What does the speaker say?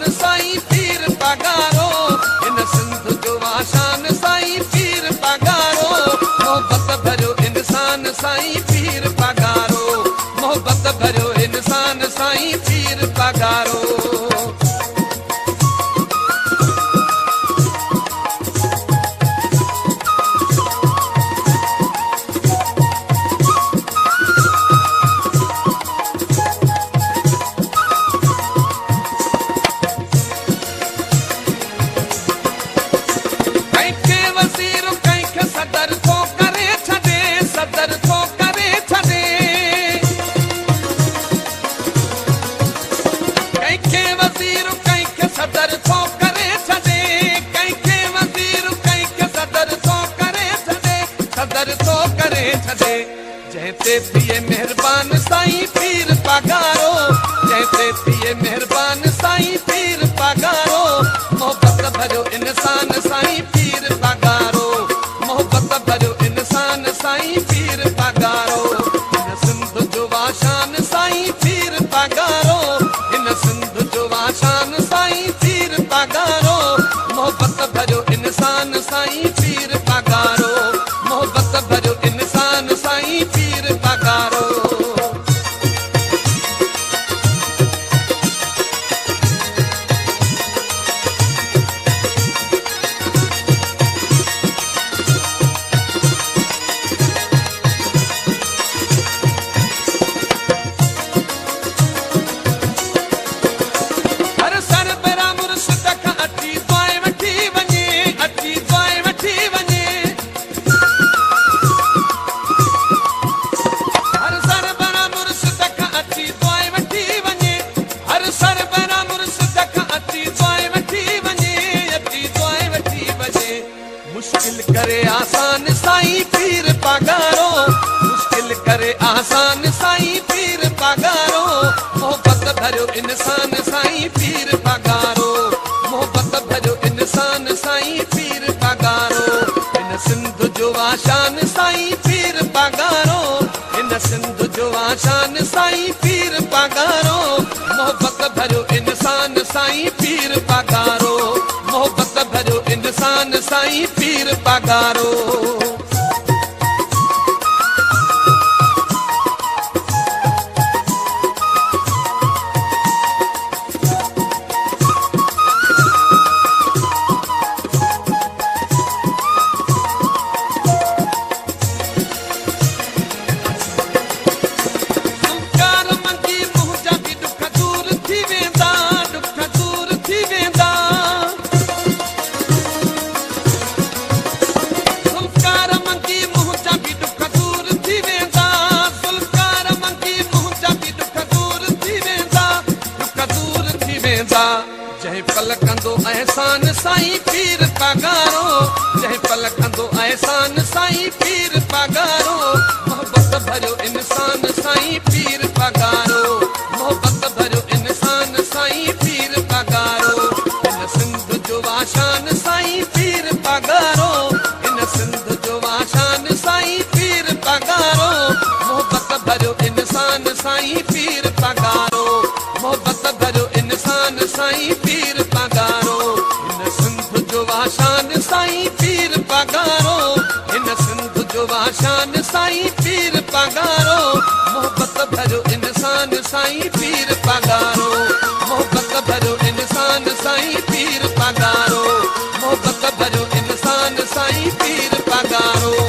आशान साईं पीर पगारो इन सिंध जो आशान साईं पीर पगारो मोहब्बत भरियो इंसान साईं पीर पगारो मोहब्बत भरियो इंसान साईं पीर पगारो जैसे थिए मेहरबान साईं पीर पगारो जैसे थिए मेहरबान साईं पीर पगारो मोहब्बत भरियो इंसान साईं पीर पगारो मोहब्बत भरियो इंसान साईं पीर पगारो इन सिंध जो आशान साईं पीर पगारो इन सिंध जो आशान साईं पीर पगारो मोहब्बत भरियो इंसान साईं पीर पगारो मोहब्बत भरियो इंसान साईं पीर पगारो मुश्किल करे आसान साईं पीर पगारो मुश्किल करे आसान साईं पीर पगारो मोहब्बत भरियो इंसान साईं पीर पगारो मोहब्बत भरियो इंसान साईं पीर पगारो इन सिंध जो आशान साईं पीर पगारो इन सिंध जो आशान साईं पीर पगारो मोहब्बत भरियो इंसान साईं पीर पगारो मोहब्बत भरियो इंसान साईं पीर पगारो जय पल कंदो एहसान साईं पीर पगारो जय पल कंदो एहसान साईं पीर पगारो मोहब्बत भरियो इंसान साईं पीर पगारो मोहब्बत भरियो इंसान साईं पीर पगारो इन सिंध जो आशान साईं पीर पगारो इन सिंध जो आशान साईं पीर पगारो मोहब्बत भरियो इंसान साईं पीर पगारो मोहब्बत भरियो इंसान साईं पीर पगारो इन सिंध जो आशान साईं पीर पगारो इन सिंध जो आशान साईं पीर पगारो मोहब्बत भरियो इंसान साईं पीर पगारो मोहब्बत भरियो इंसान साईं पीर पगारो मोहब्बत भरियो इंसान साईं पीर पगारो